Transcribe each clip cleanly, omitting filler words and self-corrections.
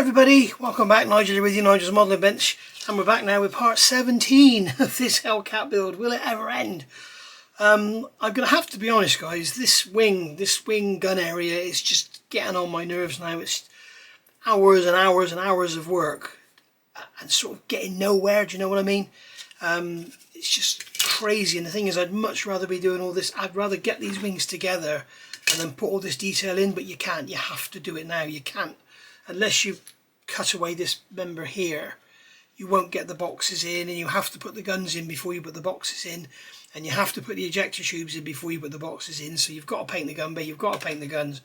everybody, welcome back. Nigel here with you, Nigel's Modelling Bench, and we're back now with part 17 of this Hellcat build. Will it ever end? I'm gonna have to be honest, guys. This wing gun area is just getting on my nerves now. It's hours and hours and hours of work and sort of getting nowhere. Do you know what I mean? It's just crazy, and the thing is, I'd much rather be doing all this. I'd rather get these wings together and then put all this detail in, but you can't. You have to do it now. You can't. Unless you cut away this member here, you won't get the boxes in, and you have to put the guns in before you put the boxes in, and you have to put the ejector tubes in before you put the boxes in. So you've got to paint the gun bay, you've got to paint the guns.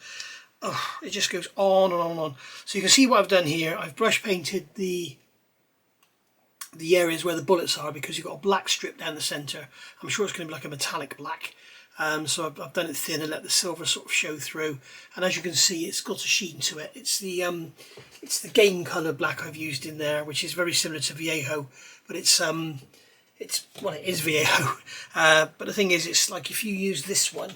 Oh, it just goes on and on and on. So you can see what I've done here. I've brush painted the areas where the bullets are, because you've got a black strip down the centre. I'm sure it's going to be like a metallic black. So I've done it thin and let the silver sort of show through, and as you can see, it's got a sheen to it. It's the game colour black I've used in there, which is very similar to Viejo, but it's well, it is Viejo, but the thing is, it's like if you use this one,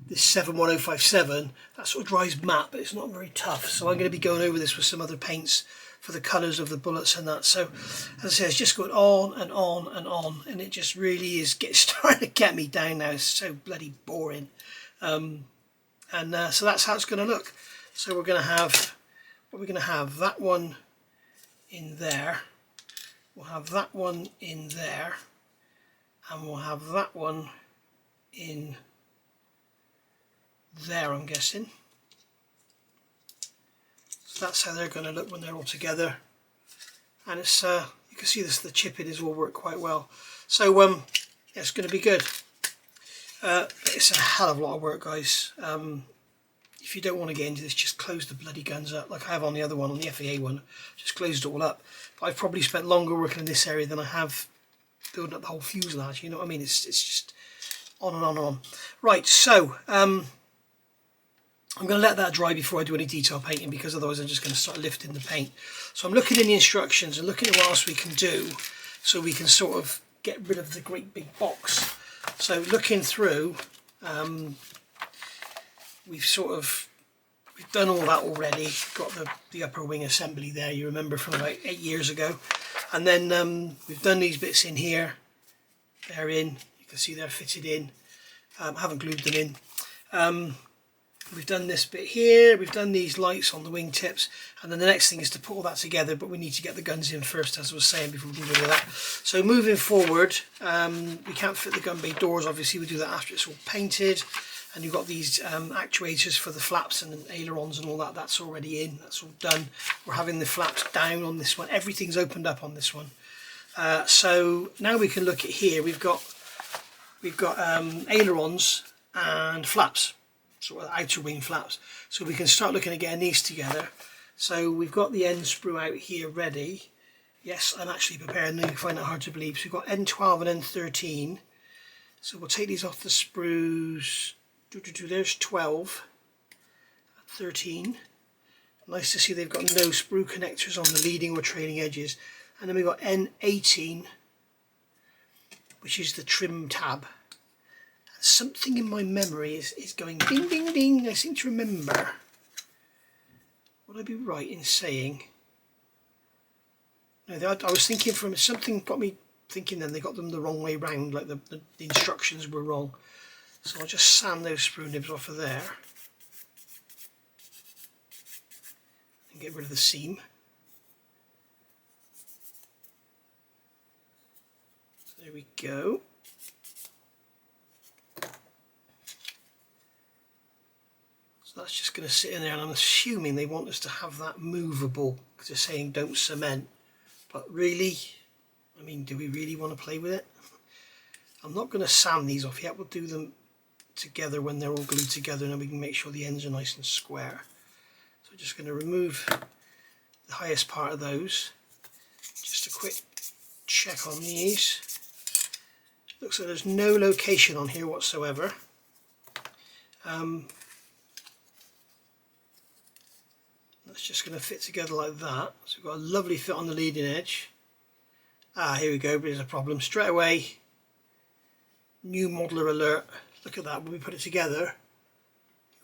this 71057, that sort of dries matte, but it's not very tough. So I'm going to be going over this with some other paints for the colours of the bullets and that. So as I say, it's just going on and on and on, and it just really is starting to get me down now. It's so bloody boring. So that's how it's going to look. So we're going to have, what we're going to have, that one in there, we'll have that one in there, and we'll have that one in there, I'm guessing. So that's how they're going to look when they're all together, and it's you can see this, the chipping is all worked quite well. So yeah, it's going to be good. It's a hell of a lot of work, guys. If you don't want to get into this, just close the bloody guns up like I have on the other one, on the FAA one. Just closed it all up. But I've probably spent longer working in this area than I have building up the whole fuselage. You know what I mean? It's just on and on and on. Right, so I'm going to let that dry before I do any detail painting, because otherwise I'm just going to start lifting the paint. So I'm looking in the instructions and looking at what else we can do, so we can sort of get rid of the great big box. So looking through, we've done all that already. Got the upper wing assembly there, you remember, from about 8 years ago. And then we've done these bits in here. They're in. You can see they're fitted in. I haven't glued them in. We've done this bit here, we've done these lights on the wing tips, and then the next thing is to put all that together, but we need to get the guns in first, as I was saying, before we do any of that. So moving forward, we can't fit the gun bay doors, obviously we do that after it's all painted, and you've got these actuators for the flaps and ailerons and all that. That's already in, that's all done. We're having the flaps down on this one, everything's opened up on this one. So now we can look at here, we've got ailerons and flaps, sort of outer wing flaps, so we can start looking at getting these together. So we've got the end sprue out here ready. Yes, I'm actually prepared, and you find it hard to believe. So we've got N12 and N13, so we'll take these off the sprues. There's 12, 13. Nice to see they've got no sprue connectors on the leading or trailing edges. And then we've got N18, which is the trim tab. Something in my memory is going ding ding ding. I seem to remember. Would I be right in saying? No, I was thinking from something got me thinking. Then they got them the wrong way round, like the instructions were wrong. So I'll just sand those sprue nibs off of there and get rid of the seam. So there we go. That's just going to sit in there, and I'm assuming they want us to have that movable, because they're saying don't cement. But really, I mean, do we really want to play with it? I'm not going to sand these off yet. We'll do them together when they're all glued together, and then we can make sure the ends are nice and square. So I'm just going to remove the highest part of those. Just a quick check on these. Looks like there's no location on here whatsoever. That's just going to fit together like that. So we've got a lovely fit on the leading edge. Here we go, but there's a problem straight away. New modeler alert. Look at that, when we put it together,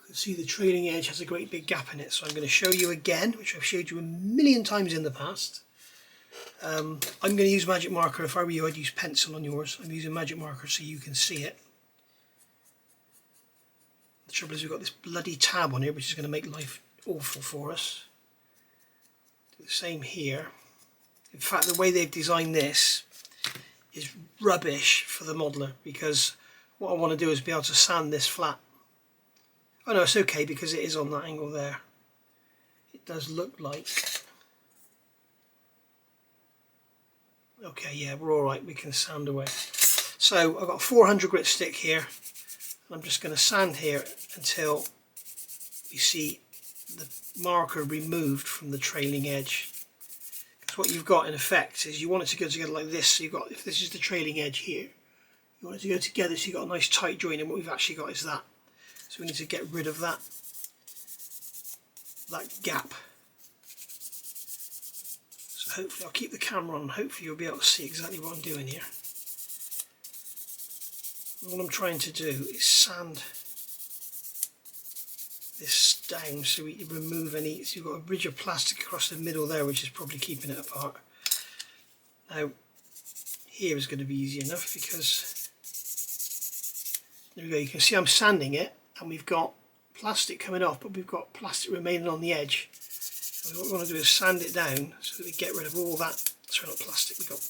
you See, the trailing edge has a great big gap in it, so I'm going to show you again, which I've showed you a million times in the past. I'm going to use magic marker. If I were you, I'd use pencil on yours. I'm using magic marker so you can see it. The trouble is we've got this bloody tab on here, which is going to make life awful for us. Do the same here. In fact, the way they've designed this is rubbish for the modeler, because what I want to do is be able to sand this flat. Oh no, it's okay because it is on that angle there. It does look like... Okay, yeah, we're alright, we can sand away. So I've got a 400 grit stick here, and I'm just going to sand here until you see the marker removed from the trailing edge. Because what you've got in effect is you want it to go together like this. So you've got, if this is the trailing edge here, you want it to go together so you've got a nice tight joint, and what we've actually got is that. So we need to get rid of that gap. So hopefully I'll keep the camera on, hopefully you'll be able to see exactly what I'm doing here. And what I'm trying to do is sand this down so we remove any, so you've got a ridge of plastic across the middle there, which is probably keeping it apart. Now here is going to be easy enough because there we go, you can see I'm sanding it and we've got plastic coming off, but we've got plastic remaining on the edge. So what we want to do is sand it down so that we get rid of all that, sorry, not plastic, we've got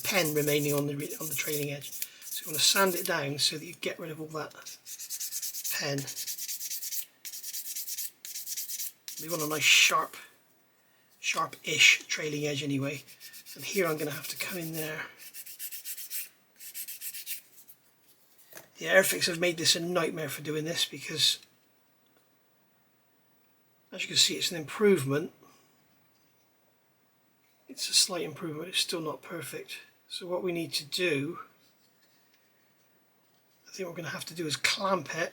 pen remaining on the trailing edge. So we want to sand it down so that you get rid of all that pen. We want a nice sharp-ish trailing edge anyway. And here I'm going to have to come in there. The Airfix have made this a nightmare for doing this because, as you can see, it's an improvement. It's a slight improvement, it's still not perfect. So what we need to do, I think what we're going to have to do is clamp it,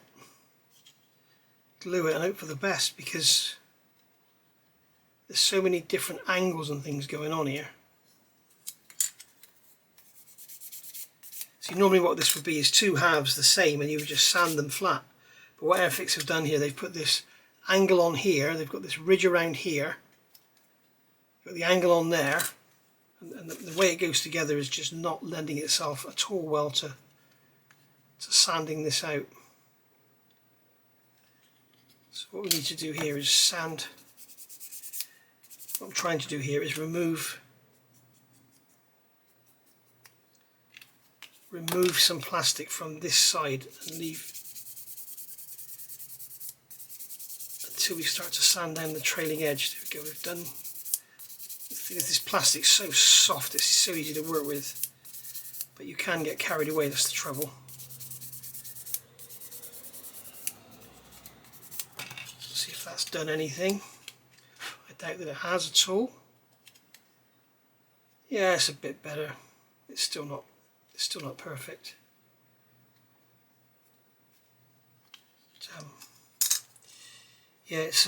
glue it, and hope for the best, because there's so many different angles and things going on here. See, normally what this would be is two halves the same and you would just sand them flat. But what Airfix have done here, they've put this angle on here, they've got this ridge around here, got the angle on there, and the way it goes together is just not lending itself at all well to sanding this out. So what we need to do here is sand. What I'm trying to do here is remove some plastic from this side and leave until we start to sand down the trailing edge. There we go, we've done. The thing is, this plastic's so soft, it's so easy to work with, but you can get carried away, that's the trouble. Let's see if that's done anything. I doubt that it has at all. Yeah, it's a bit better. It's still not perfect. But, yeah, it's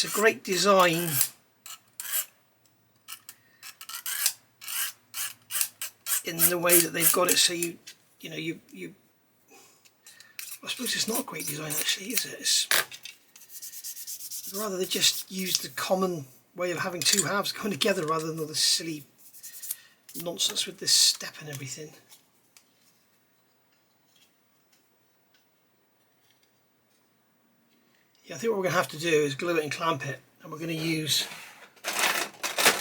a great design. In the way that they've got it, so you I suppose it's not a great design actually, is it? It's rather they just used the common way of having two halves going together rather than all this silly nonsense with this step and everything. Yeah, I think what we're going to have to do is glue it and clamp it, and we're going to use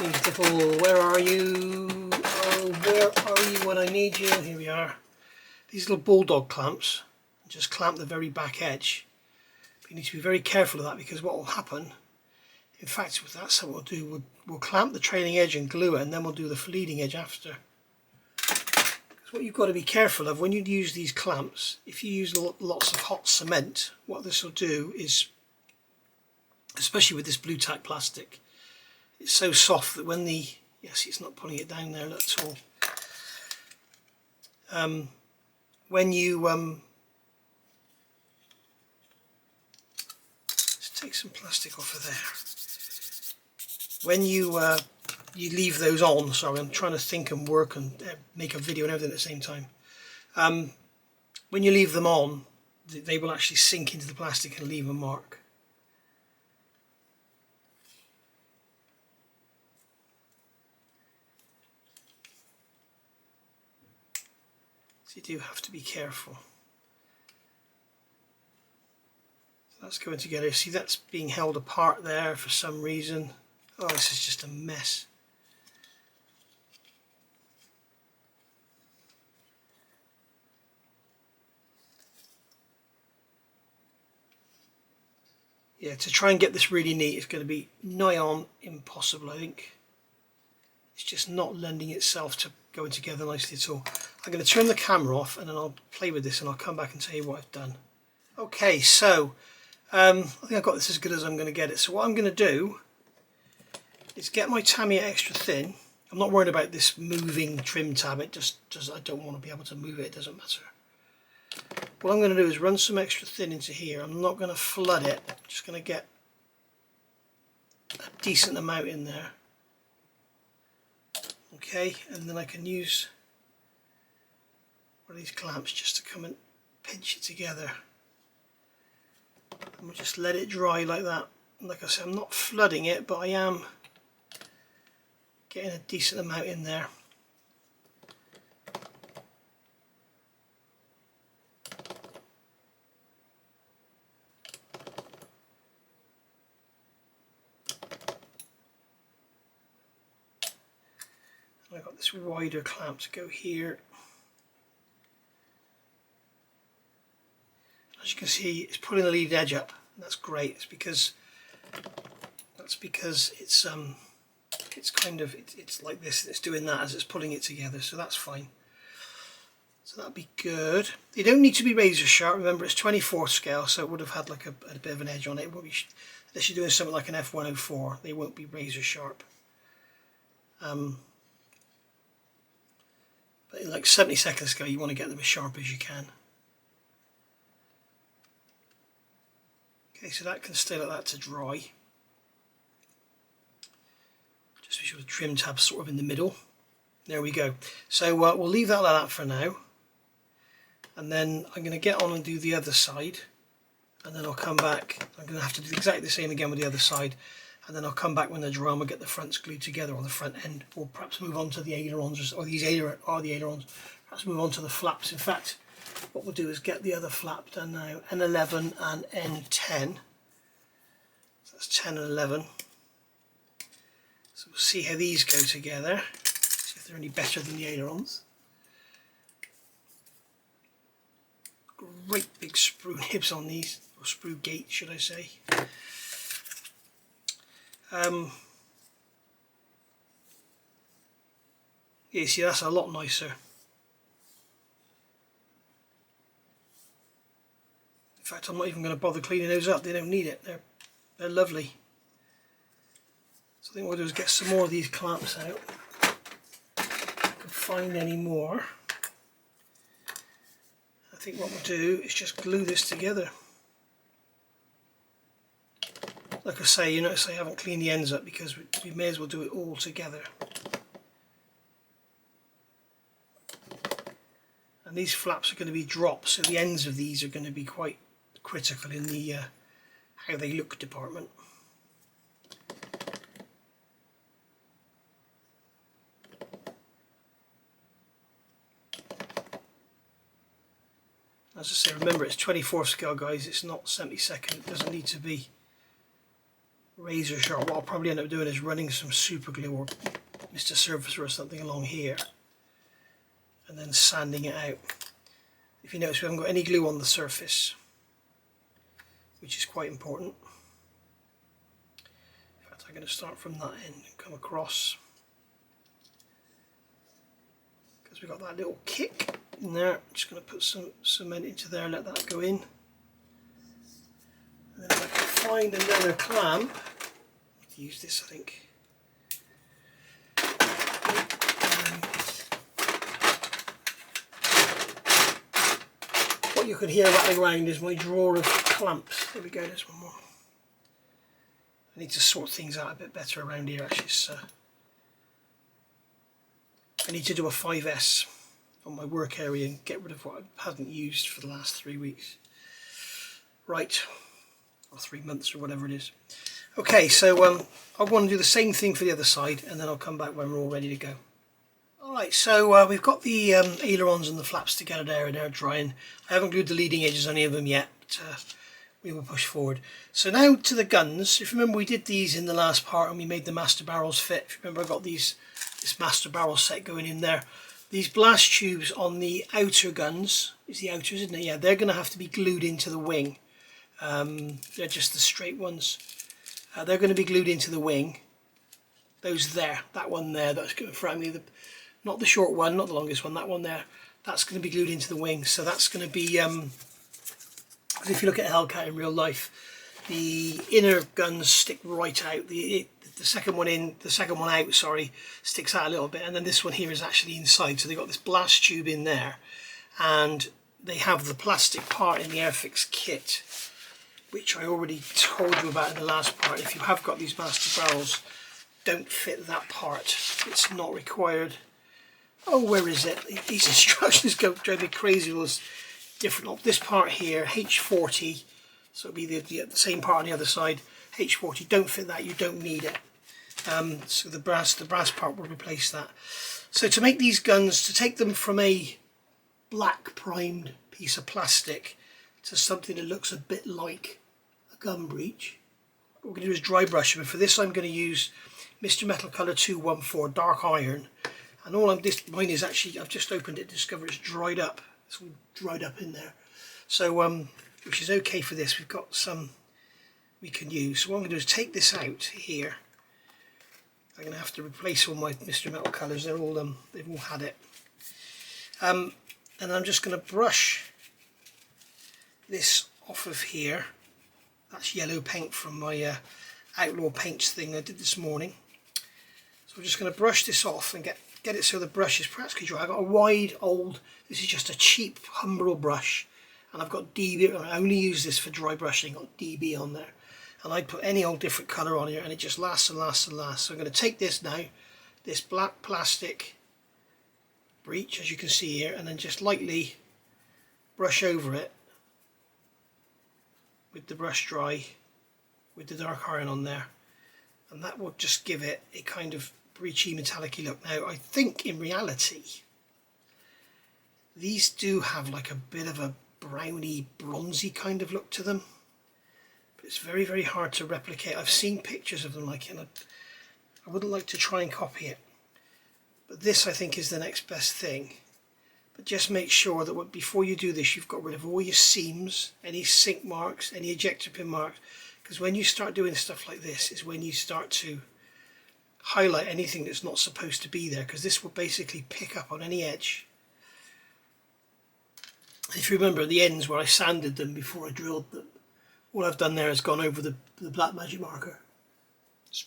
these little, where are you? Oh, where are you when I need you? Here we are. These little bulldog clamps, just clamp the very back edge. But you need to be very careful of that, because what will happen, in fact, with that, so what we'll do, we'll clamp the trailing edge and glue it, and then we'll do the leading edge after. Because what you've got to be careful of when you use these clamps, if you use lots of hot cement, what this will do is, especially with this blue tack plastic, it's so soft that when the, yes, it's not pulling it down there at all. When you let's take some plastic off of there. When you leave those on, sorry, I'm trying to think and work and make a video and everything at the same time. When you leave them on, they will actually sink into the plastic and leave a mark. So you do have to be careful. So that's going together. See, that's being held apart there for some reason. Oh, this is just a mess. Yeah, to try and get this really neat is going to be nigh on impossible, I think. It's just not lending itself to going together nicely at all. I'm going to turn the camera off and then I'll play with this and I'll come back and tell you what I've done. Okay, so I think I've got this as good as I'm going to get it. So what I'm going to do is get my Tamiya extra thin. I'm not worried about this moving trim tab, it just I don't want to be able to move it, it doesn't matter. What I'm going to do is run some extra thin into here. I'm not going to flood it, I'm just going to get a decent amount in there. Okay, and then I can use one of these clamps just to come and pinch it together. And we'll just let it dry like that. And like I said, I'm not flooding it, but I am getting a decent amount in there. And I've got this wider clamp to go here. As you can see, it's pulling the lead edge up, and that's great. It's because it's kind of it's like this. It's doing that as it's pulling it together, so that's fine. So that'll be good. They don't need to be razor sharp. Remember, it's 24th scale, so it would have had like a bit of an edge on it. It won't be, unless you're doing something like an F104, they won't be razor sharp. But in like 72nd scale, you want to get them as sharp as you can. Okay, so that can stay like that to dry. Just make sure the trim tab's sort of in the middle. There we go. So we'll leave that like that for now. And then I'm going to get on and do the other side. And then I'll come back. I'm going to have to do exactly the same again with the other side. And then I'll come back when they're dry and we'll get the fronts glued together on the front end. Or perhaps move on to the ailerons, or these are the ailerons. Perhaps move on to the flaps. In fact, what we'll do is get the other flap done now, N11 and N10. So that's 10 and 11. So we'll see how these go together, see if they're any better than the ailerons. Great big sprue nibs on these, or sprue gates should I say. Yeah, you see that's a lot nicer. In fact, I'm not even going to bother cleaning those up, they don't need it, they're lovely. So I think what we'll do is get some more of these clamps out. If I can find any more. I think what we'll do is just glue this together. Like I say, you notice I haven't cleaned the ends up because we may as well do it all together. And these flaps are going to be drops, so the ends of these are going to be quite critical in the how they look department. As I say, remember it's 24th scale, guys, it's not 72nd, it doesn't need to be razor sharp. What I'll probably end up doing is running some super glue or Mr. Surfacer or something along here and then sanding it out. If you notice, we haven't got any glue on the surface, which is quite important. In fact, I'm going to start from that end and come across, because we've got that little kick in there. I'm just going to put some cement into there, let that go in. And then if I can find another clamp, to use this I think. What you could hear rattling around is my drawer of clamps. There we go, there's one more. I need to sort things out a bit better around here actually. So I need to do a 5S on my work area and get rid of what I hadn't used for the last 3 weeks. Right, or 3 months or whatever it is. Okay, so I want to do the same thing for the other side, and then I'll come back when we're all ready to go. Alright, so we've got the ailerons and the flaps together there and they're drying. I haven't glued the leading edges on any of them yet, but we will push forward. So now to the guns. If you remember, we did these in the last part and we made the master barrels fit. If you remember, I got this master barrel set going in there. These blast tubes on the outer guns, it's the outers, isn't it? Yeah, they're going to have to be glued into the wing. They're just the straight ones. They're going to be glued into the wing. Those there, that one there, that's going to front me. Not the short one, not the longest one, that one there. That's going to be glued into the wing. So that's going to be, if you look at a Hellcat in real life, the inner guns stick right out. The second one in, the second one out, sorry, sticks out a little bit. And then this one here is actually inside. So they've got this blast tube in there. And they have the plastic part in the Airfix kit, which I already told you about in the last part. If you have got these master barrels, don't fit that part. It's not required. Oh, where is it? These instructions drive me crazy. All this different. This part here, H40, so it'll be the same part on the other side. H40, don't fit that. You don't need it. So the brass part will replace that. So to make these guns, to take them from a black primed piece of plastic to something that looks a bit like a gun breech, what we're going to do is dry brush them. And for this, I'm going to use Mr. Metal Colour 214 Dark Iron. And mine is actually, I've just opened it to discover it's dried up. It's all dried up in there. So, which is okay for this. We've got some we can use. So what I'm going to do is take this out here. I'm going to have to replace all my Mr. Metal Colours. They've all had it. And I'm just going to brush this off of here. That's yellow paint from my Outlaw Paints thing I did this morning. So I'm just going to brush this off and get it so the brush is practically dry. I've got a wide old, this is just a cheap Humbrol brush, and I've got DB, I only use this for dry brushing, I've got DB on there. And I'd put any old different colour on here and it just lasts and lasts and lasts. So I'm going to take this now, this black plastic breech, as you can see here, and then just lightly brush over it with the brush dry, with the dark iron on there. And that will just give it a kind of breechy metallic-y look. Now I think in reality these do have like a bit of a browny bronzy kind of look to them, but it's very, very hard to replicate. I've seen pictures of them like, and I wouldn't like to try and copy it, but this I think is the next best thing. But just make sure that before you do this, you've got rid of all your seams, any sink marks, any ejector pin marks, because when you start doing stuff like this is when you start to highlight anything that's not supposed to be there, because this will basically pick up on any edge. If you remember the ends where I sanded them before I drilled them, all I've done there is gone over the black magic marker,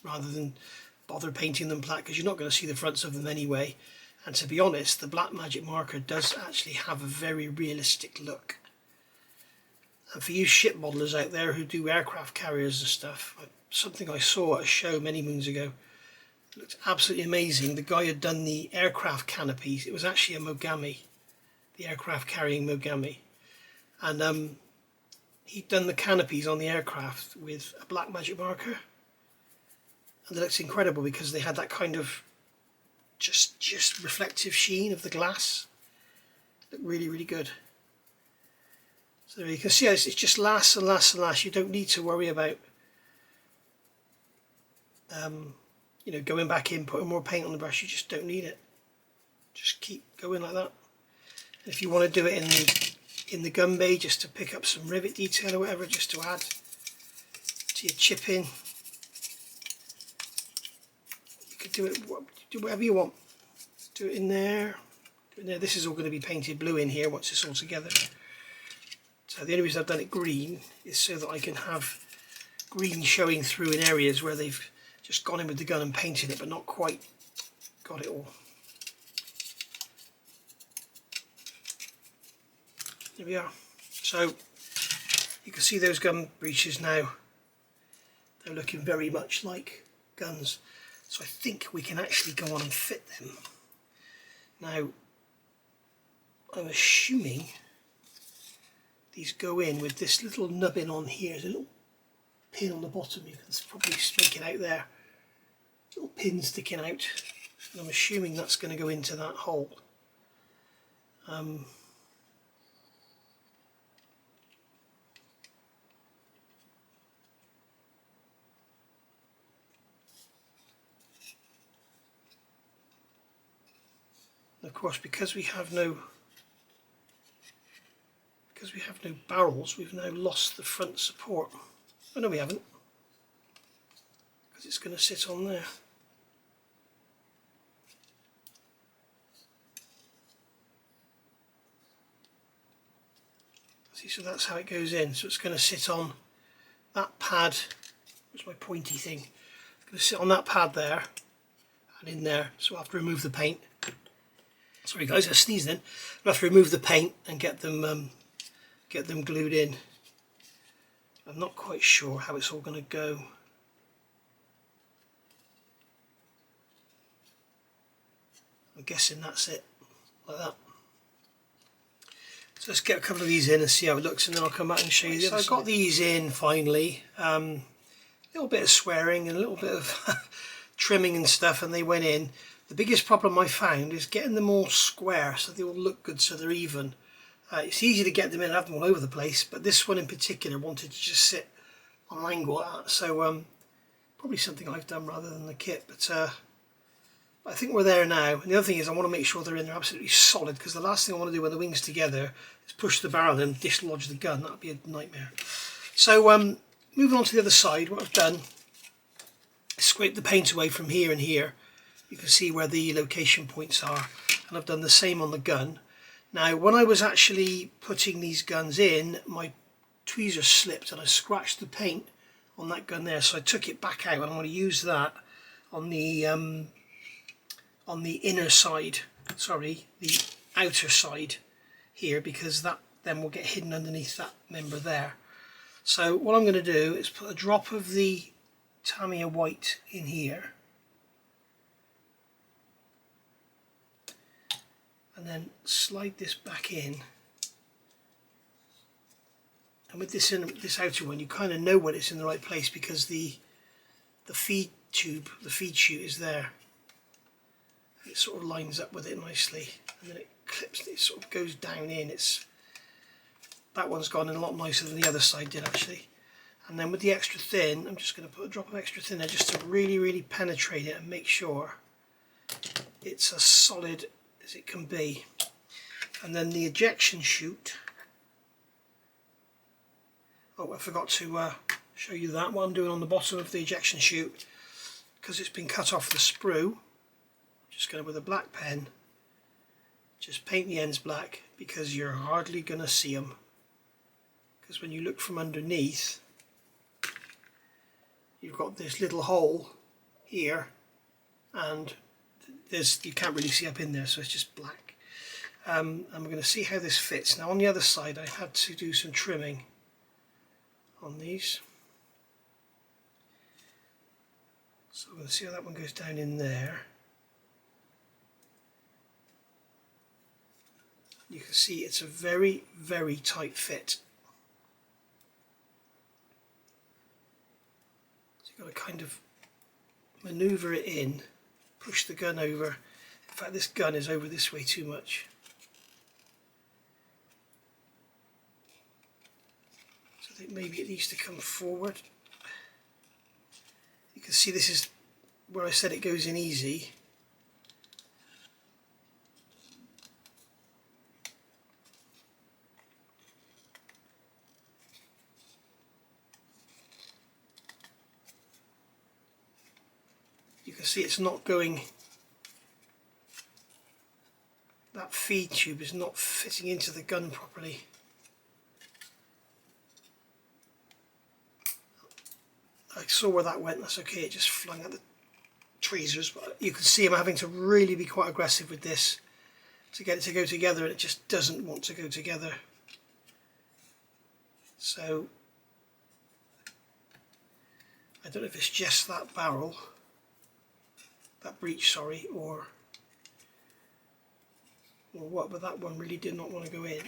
rather than bother painting them black, because you're not going to see the fronts of them anyway. And to be honest, the black magic marker does actually have a very realistic look. And for you ship modelers out there who do aircraft carriers and stuff, something I saw at a show many moons ago, it looked absolutely amazing. The guy had done the aircraft canopies. It was actually a Mogami, the aircraft carrying Mogami. And he'd done the canopies on the aircraft with a black magic marker. And it looks incredible because they had that kind of just reflective sheen of the glass. It looked really, really good. So you can see how it's just lasts and lasts and lasts. You don't need to worry about you know, going back in, putting more paint on the brush. You just don't need it. Just keep going like that. And if you want to do it in the gun bay, just to pick up some rivet detail or whatever, just to add to your chipping, you could do whatever you want. Do it in there. Do it in there. This is all going to be painted blue in here once it's all together. So the only reason I've done it green is so that I can have green showing through in areas where they've just gone in with the gun and painted it, but not quite got it all. There we are. So you can see those gun breeches now. They're looking very much like guns. So I think we can actually go on and fit them. Now, I'm assuming these go in with this little nubbin on here. There's a little pin on the bottom, you can probably make it out there. Little pin sticking out, and I'm assuming that's going to go into that hole. Of course, because we have no barrels, we've now lost the front support. Oh no, we haven't, because it's going to sit on there. See, so that's how it goes in. So it's going to sit on that pad. Where's my pointy thing? It's going to sit on that pad there and in there. So I'll have to remove the paint. Sorry guys, I sneezed then. I'll have to remove the paint and get them glued in. I'm not quite sure how it's all going to go. I'm guessing that's it, like that. So let's get a couple of these in and see how it looks, and then I'll come back and show you the other side. So I got these in finally. A little bit of swearing and a little bit of trimming and stuff, and they went in. The biggest problem I found is getting them all square so they all look good, so they're even. It's easy to get them in and have them all over the place, but this one in particular wanted to just sit on an angle like that. So probably something I've done rather than the kit, but I think we're there now. And the other thing is I want to make sure they're in there absolutely solid, because the last thing I want to do when the wing's together is push the barrel and dislodge the gun. That would be a nightmare. So moving on to the other side, what I've done is scrape the paint away from here and here. You can see where the location points are, and I've done the same on the gun. Now when I was actually putting these guns in, my tweezer slipped and I scratched the paint on that gun there, so I took it back out, and I'm going to use that on the inner side, sorry, the outer side here, because that then will get hidden underneath that member there. So what I'm going to do is put a drop of the Tamiya white in here, and then slide this back in. And with this outer one, you kind of know when it's in the right place, because the feed tube, the feed chute is there. It sort of lines up with it nicely, and then it clips, it sort of goes down in. That one's gone in a lot nicer than the other side did actually. And then with the extra thin, I'm just going to put a drop of extra thin there just to really penetrate it and make sure it's as solid as it can be. And then the ejection chute, oh, I forgot to show you that, what I'm doing on the bottom of the ejection chute, because it's been cut off the sprue. Just going to, with a black pen, just paint the ends black, because you're hardly going to see them. Because when you look from underneath, you've got this little hole here, and you can't really see up in there, so it's just black. And we're going to see how this fits. Now on the other side, I had to do some trimming on these. So we're going to see how that one goes down in there. You can see it's a very tight fit. So you've got to kind of maneuver it in, push the gun over. In fact, this gun is over this way too much. So I think maybe it needs to come forward. You can see this is where I said it goes in easy. You can see it's not going, that feed tube is not fitting into the gun properly. I saw where that went, that's okay, it just flung out the tweezers, but you can see I'm having to really be quite aggressive with this to get it to go together, and it just doesn't want to go together. So I don't know if it's just that barrel, that breech, sorry, or what, but that one really did not want to go in.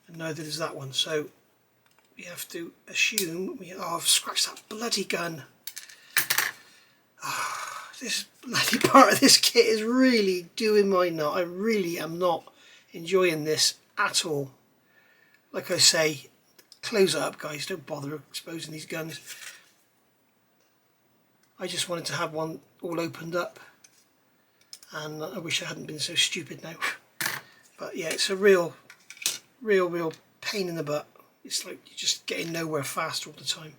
and neither does that one. So we have to assume I've scratched that bloody gun. This bloody part of this kit is really doing my nut. I really am not enjoying this at all. Like I say, close it up, guys. Don't bother exposing these guns. I just wanted to have one all opened up, and I wish I hadn't been so stupid now. But yeah, it's a real pain in the butt. It's like you're just getting nowhere fast all the time.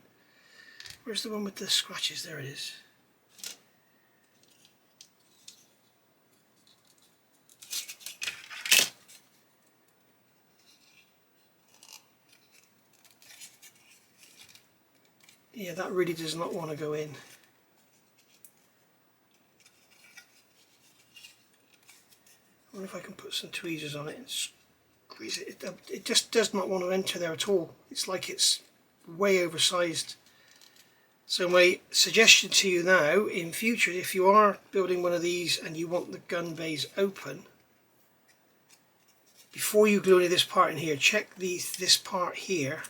Where's the one with the scratches? There it is. Yeah, that really does not want to go in. I wonder if I can put some tweezers on it and squeeze it. It just does not want to enter there at all. It's like it's way oversized. So my suggestion to you now, in future, if you are building one of these and you want the gun bays open, before you glue any of this part in here, check this part here.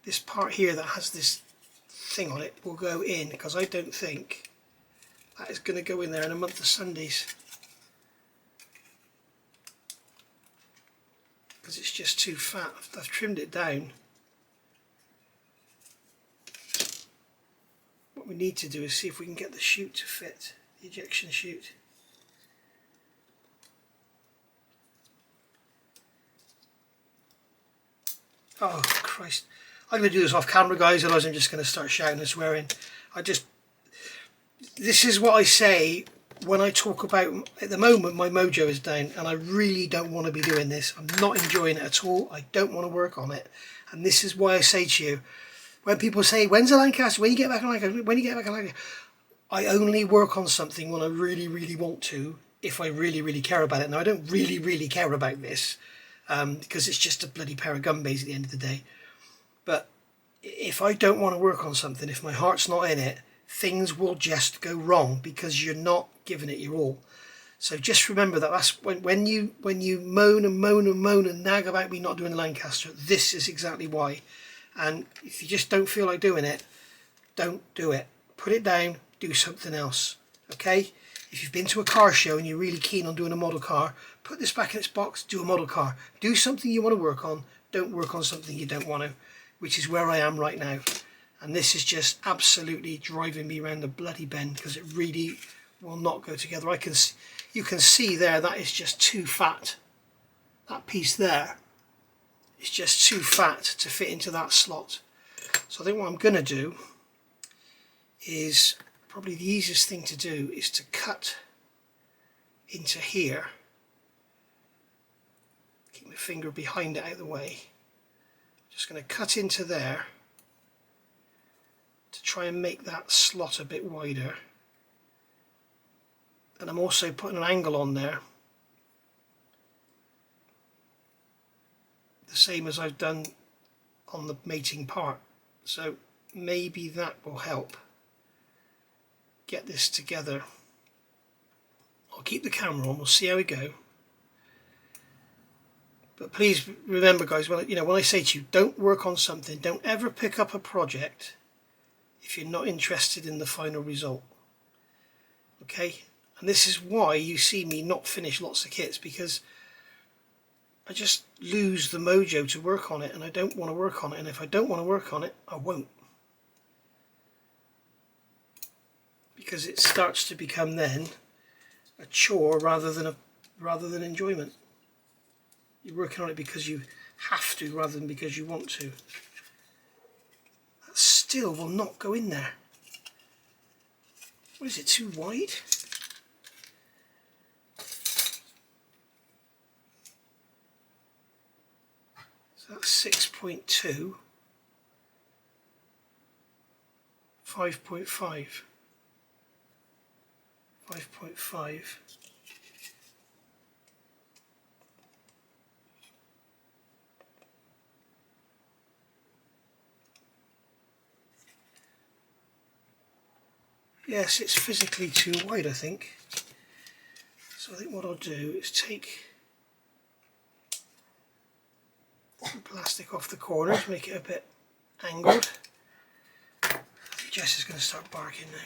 This part here that has this thing on it will go in, because I don't think that is going to go in there in a month of Sundays, because it's just too fat. I've trimmed it down. What we need to do is see if we can get the chute to fit, the ejection chute. Oh Christ, I'm going to do this off camera, guys, otherwise I'm just going to start shouting and swearing. This is what I say when I talk about, at the moment my mojo is down and I really don't want to be doing this. I'm not enjoying it at all. I don't want to work on it, and this is why I say to you, when people say, when's the Lancaster, when you get back on Lancaster, when you get back on Lancaster, I only work on something when I really want to, if I really care about it. Now I don't really care about this, because it's just a bloody pair of gun bays at the end of the day. But if I don't want to work on something, if my heart's not in it, things will just go wrong because you're not giving it your all. So just remember that. That's when you moan and nag about me not doing the Lancaster, this is exactly why. And if you just don't feel like doing it, don't do it. Put it down, do something else. Okay? If you've been to a car show and you're really keen on doing a model car, put this back in its box, do a model car. Do something you want to work on, don't work on something you don't want to, which is where I am right now. And this is just absolutely driving me around the bloody bend, because it really will not go together. You can see there, that is just too fat. That piece there is just too fat to fit into that slot. So I think what I'm going to do is, probably the easiest thing to do is to cut into here. Keep my finger behind it out of the way. Just going to cut into there to try and make that slot a bit wider. And I'm also putting an angle on there, the same as I've done on the mating part. So maybe that will help get this together. I'll keep the camera on, we'll see how we go. But please remember, guys, when I say to you, don't work on something, don't ever pick up a project if you're not interested in the final result. Okay? And this is why you see me not finish lots of kits, because I just lose the mojo to work on it, and I don't want to work on it, and if I don't want to work on it, I won't. Because it starts to become then a chore rather than enjoyment. You're working on it because you have to rather than because you want to. That still will not go in there. What is it, too wide? So that's 6.2, 5.5, 5.5. Yes, it's physically too wide, I think. So I think what I'll do is take some plastic off the corners, make it a bit angled. I think Jess is going to start barking now.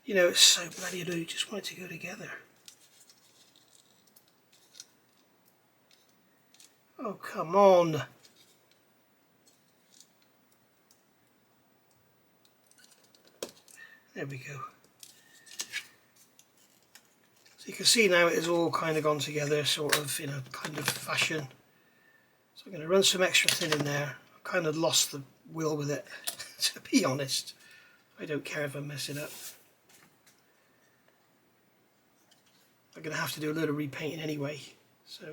You know, it's so bloody loose, you just want it to go together. Oh, come on. There we go. So you can see now it has all kind of gone together, sort of, in a kind of fashion. So I'm going to run some extra thin in there. I've kind of lost the will with it, to be honest. I don't care if I mess it up. I'm going to have to do a load of repainting anyway, so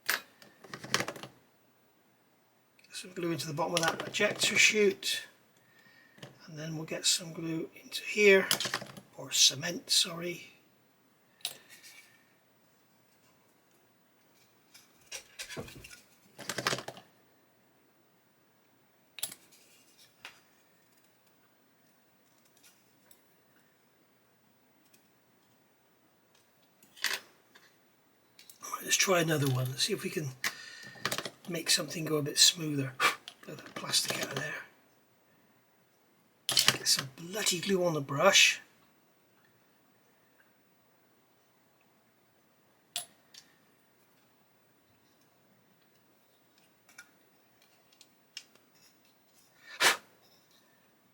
get some glue into the bottom of that ejector chute, and then we'll get some glue into here, or cement, sorry. Let's try another one. Let's see if we can make something go a bit smoother. Blow that plastic out of there. Get some bloody glue on the brush.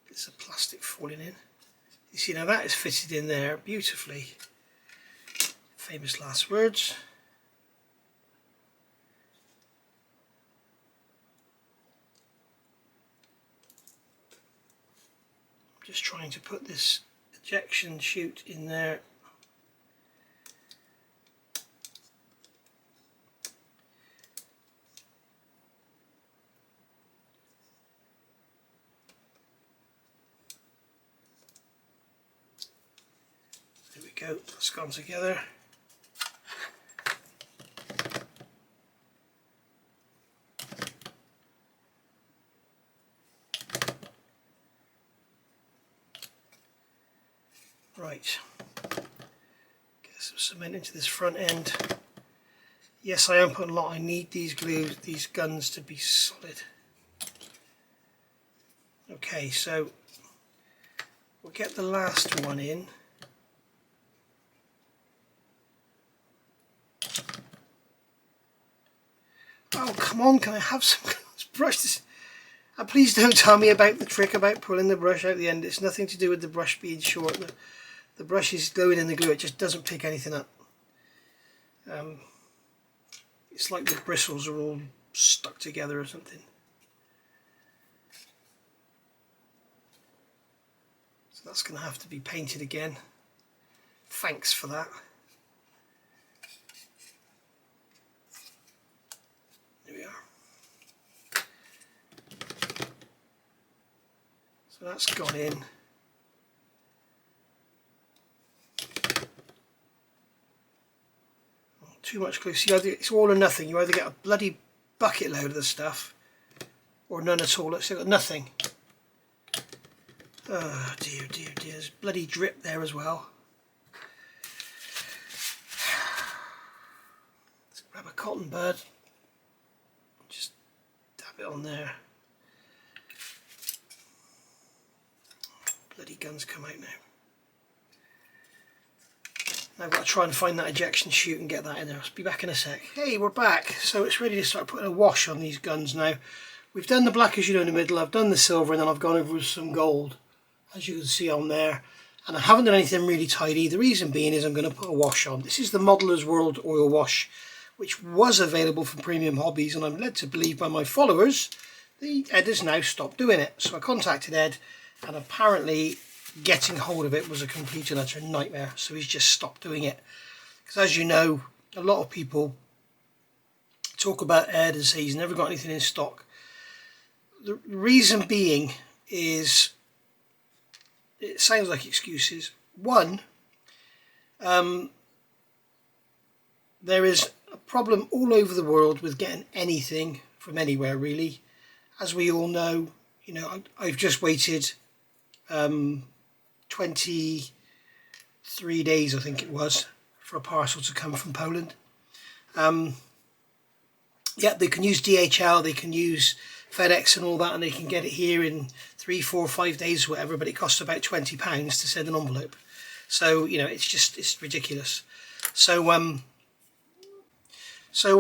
Bits of plastic falling in. You see, now that is fitted in there beautifully. Famous last words. Just trying to put this ejection chute in there. There we go, that's gone together. Right, get some cement into this front end. Yes, I am putting a lot. I need these guns to be solid. Okay, so we'll get the last one in. Oh, come on, can I have some brush this? And please don't tell me about the trick about pulling the brush out the end. It's nothing to do with the brush being short. The brush is going in the glue, it just doesn't pick anything up. It's like the bristles are all stuck together or something. So that's going to have to be painted again. Thanks for that. There we are. So that's gone in. Too much glue. See, it's all or nothing. You either get a bloody bucket load of the stuff or none at all. It's got nothing. Oh dear, dear, dear. There's bloody drip there as well. Let's grab a cotton bud. Just dab it on there. Bloody guns come out now. Now I've got to try and find that ejection chute and get that in there. I'll be back in a sec. Hey, we're back. So it's ready to start putting a wash on these guns now. We've done the black, as you know, in the middle. I've done the silver, and then I've gone over with some gold, as you can see on there. And I haven't done anything really tidy. The reason being is I'm going to put a wash on. This is the Modeller's World Oil Wash, which was available from Premium Hobbies, and I'm led to believe by my followers, Ed has now stopped doing it. So I contacted Ed, and apparently getting hold of it was a complete and utter nightmare, so he's just stopped doing it. Because as you know, a lot of people talk about Ed and say he's never got anything in stock. The reason being is, it sounds like excuses. One, there is a problem all over the world with getting anything from anywhere, really. As we all know, you know, I've just waited 23 days, I think it was, for a parcel to come from Poland. Yeah, they can use DHL, they can use FedEx and all that, and they can get it here in 3, 4, 5 days or whatever, but it costs about £20 to send an envelope. So, you know, it's ridiculous. So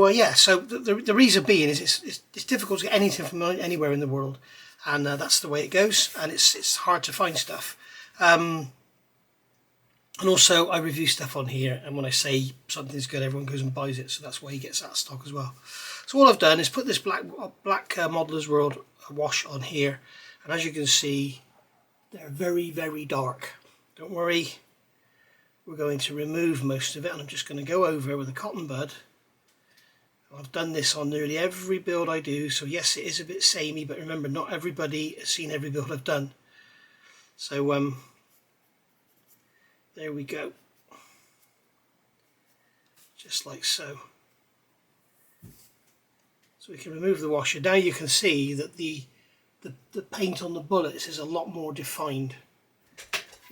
yeah, so the reason being is it's difficult to get anything from anywhere in the world, and that's the way it goes, and it's hard to find stuff. And also I review stuff on here, and when I say something's good, everyone goes and buys it, so that's why he gets that stock as well. So all I've done is put this black Modeller's World wash on here, and as you can see, they're very, very dark. Don't worry, we're going to remove most of it, and I'm just going to go over with a cotton bud. I've done this on nearly every build I do, so yes, it is a bit samey, but remember, not everybody has seen every build I've done. So there we go, just like so. So we can remove the washer. Now you can see that the paint on the bullets is a lot more defined.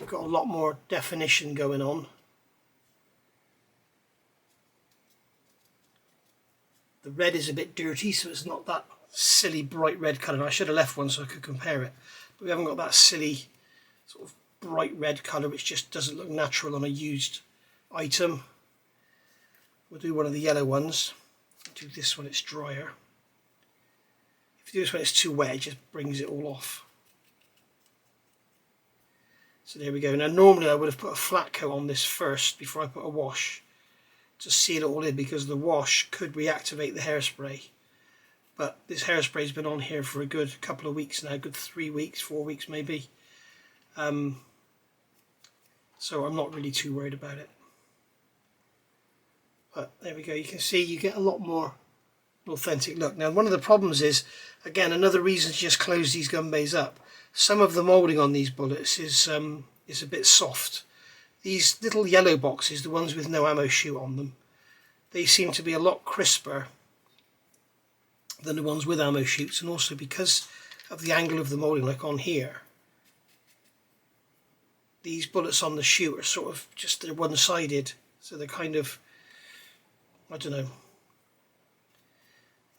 We've got a lot more definition going on. The red is a bit dirty, so it's not that silly bright red colour. I should have left one so I could compare it, but we haven't got that silly sort of bright red colour which just doesn't look natural on a used item. We'll do one of the yellow ones. I'll do this one, it's drier. If you do this when it's too wet, it just brings it all off. So there we go. Now normally I would have put a flat coat on this first before I put a wash to seal it all in, because the wash could reactivate the hairspray. But this hairspray's been on here for a good couple of weeks now, good 3 weeks, 4 weeks maybe. So I'm not really too worried about it. But there we go, you can see you get a lot more authentic look. Now one of the problems is, again, another reason to just close these gun bays up, some of the moulding on these bullets is a bit soft. These little yellow boxes, the ones with no ammo chute on them, they seem to be a lot crisper than the ones with ammo chutes, and also because of the angle of the moulding, like on here, these bullets on the chute are sort of just, they're one-sided, so they're kind of, I don't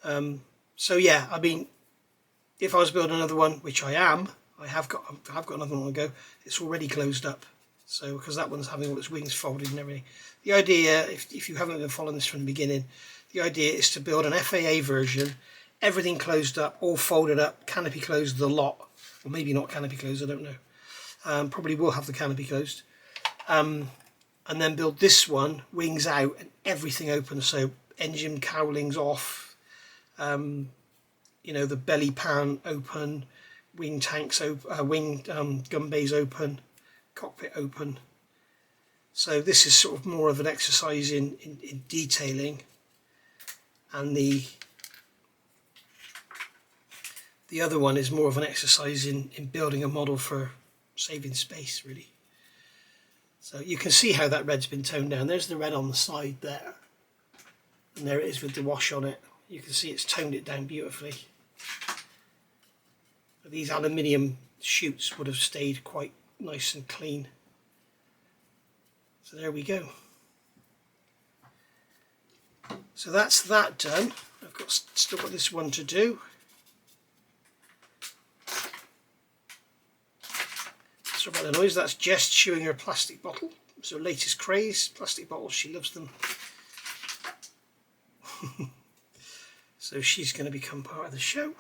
know. So yeah, I mean, if I was building another one, which I am, I have got another one to go, it's already closed up. So because that one's having all its wings folded and everything. The idea, if you haven't been following this from the beginning, the idea is to build an FAA version, everything closed up, all folded up, canopy closed the lot, or maybe not canopy closed, I don't know. Probably will have the canopy closed. And then build this one, wings out and everything open, so engine cowlings off, you know, the belly pan open, wing tanks open, gun bays open, cockpit open. So this is sort of more of an exercise in detailing, and the other one is more of an exercise in building a model for saving space, really. So you can see how that red's been toned down. There's the red on the side there, and there it is with the wash on it. You can see it's toned it down beautifully. But these aluminium chutes would have stayed quite nice and clean. So there we go. So that's that done. I've still got this one to do. Sorry about the noise, that's Jess chewing her plastic bottle. It's her latest craze, plastic bottles, she loves them. So she's going to become part of the show.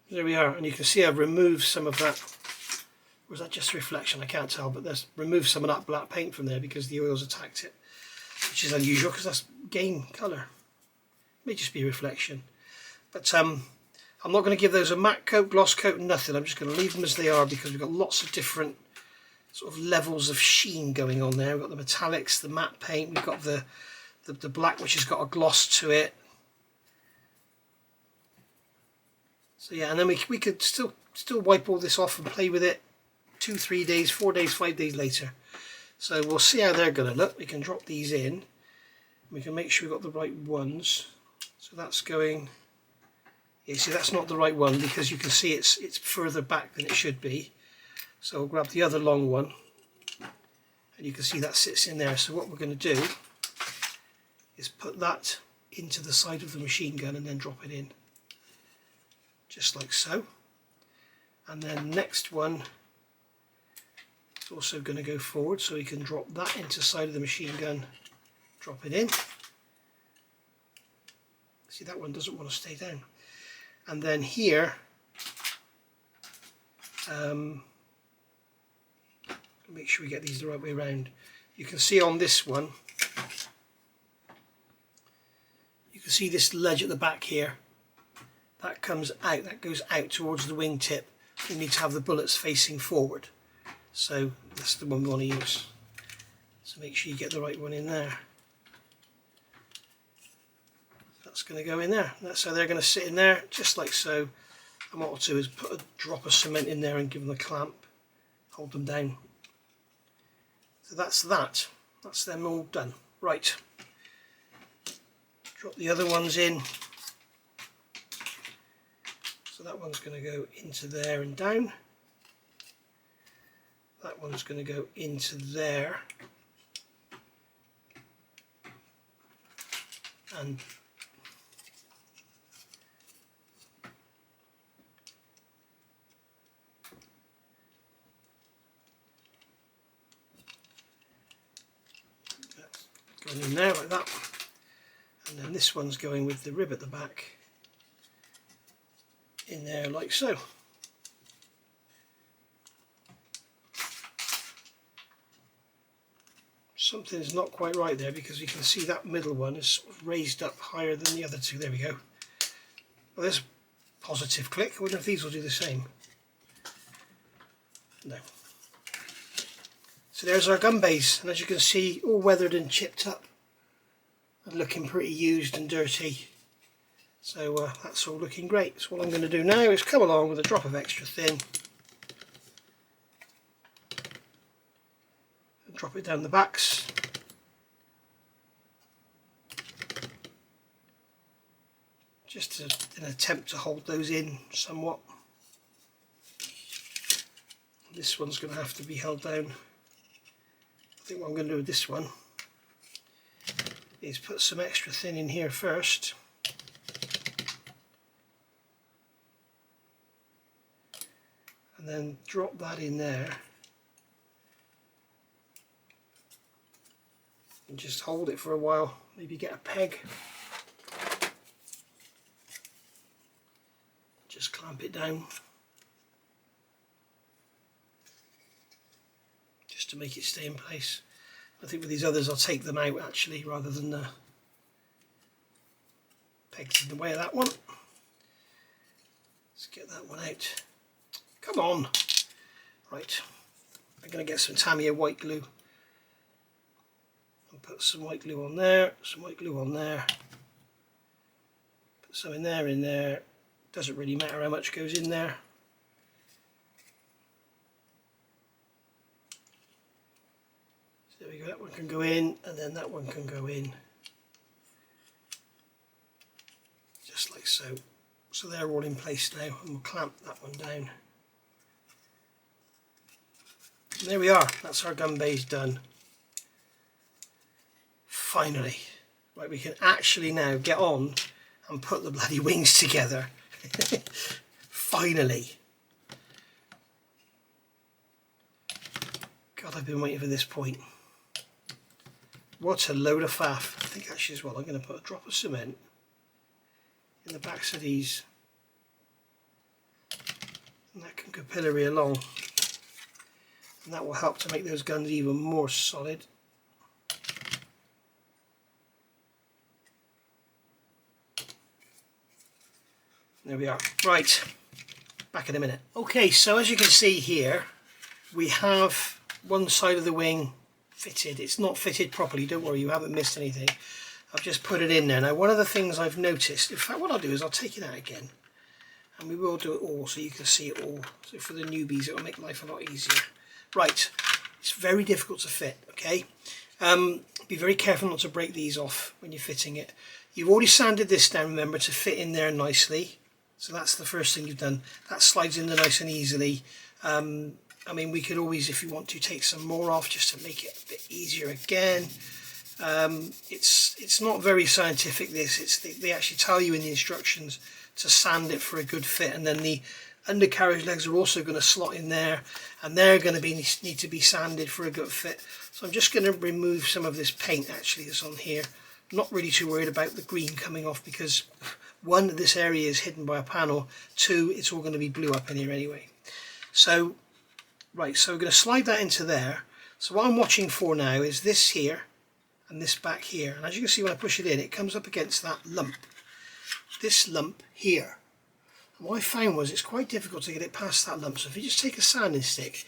There we are, and you can see I've removed some of that, or is that just reflection? I can't tell, but there's removed some of that black paint from there because the oils attacked it, which is unusual because that's game colour. May just be reflection. But I'm not going to give those a matte coat, gloss coat, nothing. I'm just going to leave them as they are because we've got lots of different sort of levels of sheen going on there. We've got the metallics, the matte paint, we've got the black which has got a gloss to it. So yeah, and then we could still wipe all this off and play with it 2, 3 days, 4 days, 5 days later. So we'll see how they're going to look. We can drop these in. We can make sure we've got the right ones. So that's going, you see that's not the right one because you can see it's further back than it should be. So we'll grab the other long one and you can see that sits in there. So what we're going to do is put that into the side of the machine gun and then drop it in. Just like so. And then next one is also going to go forward, so we can drop that into the side of the machine gun, drop it in. See, that one doesn't want to stay down. And then here, make sure we get these the right way around. You can see on this one, you can see this ledge at the back here. That comes out, that goes out towards the wingtip. We need to have the bullets facing forward. So that's the one we want to use. So make sure you get the right one in there. That's going to go in there. That's how they're going to sit in there, just like so. And what I'll do is put a drop of cement in there and give them a clamp, hold them down. So that's that. That's them all done. Right. Drop the other ones in. So that one's going to go into there and down. That one's going to go into there. And that's going in there like that. And then this one's going with the rib at the back in there like so. Something's not quite right there because you can see that middle one is sort of raised up higher than the other two. There we go. Well, there's a positive click. I wonder if these will do the same. No. So there's our gun base, and as you can see, all weathered and chipped up and looking pretty used and dirty. So that's all looking great. So what I'm going to do now is come along with a drop of extra thin and drop it down the backs. Just to, in an attempt to hold those in somewhat. This one's going to have to be held down. I think what I'm going to do with this one is put some extra thin in here first. And then drop that in there and just hold it for a while, maybe get a peg, just clamp it down just to make it stay in place. I think with these others I'll take them out actually rather than pegs in the way of that one. Let's get that one out. Come on! Right, I'm going to get some Tamiya white glue and put some white glue on there, some white glue on there, put some in there, doesn't really matter how much goes in there. So there we go, that one can go in and then that one can go in, just like so. So they're all in place now, and we'll clamp that one down. And there we are, that's our gun base done. Finally. Right, we can actually now get on and put the bloody wings together. Finally. God, I've been waiting for this point. What a load of faff. I think actually as well I'm going to put a drop of cement in the backs of these. And that can capillary along. And that will help to make those guns even more solid. There we are. Right, back in a minute. Okay, so as you can see here, we have one side of the wing fitted. It's not fitted properly, don't worry, you haven't missed anything. I've just put it in there. Now, one of the things I've noticed, in fact, what I'll do is I'll take it out again, and we will do it all so you can see it all. So for the newbies, it will make life a lot easier. Right, It's very difficult to fit, okay? Be very careful not to break these off when you're fitting it. You've already sanded this down, remember, to fit in there nicely. So that's the first thing you've done. That slides in there nice and easily. I mean, we could always, if you want to, take some more off just to make it a bit easier again. It's not very scientific, this. They actually tell you in the instructions to sand it for a good fit, and then the undercarriage legs are also going to slot in there, and they're going to need to be sanded for a good fit. So I'm just going to remove some of this paint actually that's on here. I'm not really too worried about the green coming off because one, this area is hidden by a panel, two, it's all going to be blue up in here anyway. So right, so we're going to slide that into there. So what I'm watching for now is this here and this back here, and as you can see when I push it in, it comes up against that lump, this lump here. And what I found was it's quite difficult to get it past that lump. So if you just take a sanding stick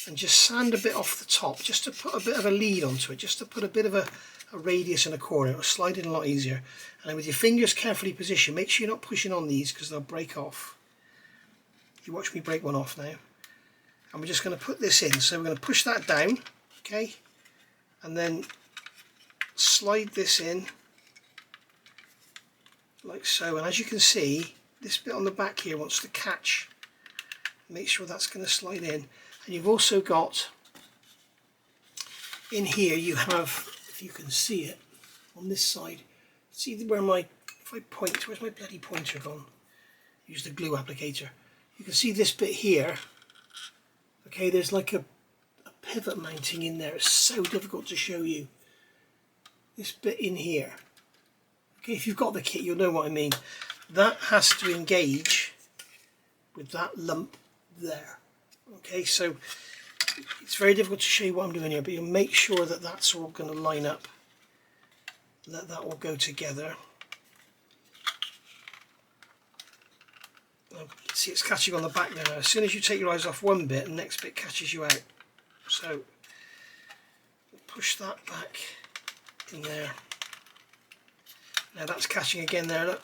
and just sand a bit off the top, just to put a bit of a lead onto it, just to put a bit of a radius in a corner, it'll slide in a lot easier. And then with your fingers carefully positioned, make sure you're not pushing on these because they'll break off. You watch me break one off now. And we're just going to put this in. So we're going to push that down, okay, and then slide this in like so. And as you can see, this bit on the back here wants to catch. Make sure that's going to slide in. And you've also got in here, you have, if you can see it on this side, see where if I point, where's my bloody pointer gone? Use the glue applicator. You can see this bit here. Okay, there's like a pivot mounting in there. It's so difficult to show you. This bit in here. Okay, if you've got the kit, you'll know what I mean. That has to engage with that lump there. Okay, so it's very difficult to show you what I'm doing here, but you'll make sure that that's all going to line up. Let that all go together. See, it's catching on the back now. As soon as you take your eyes off one bit, the next bit catches you out. So push that back in there. Now that's catching again there. Look.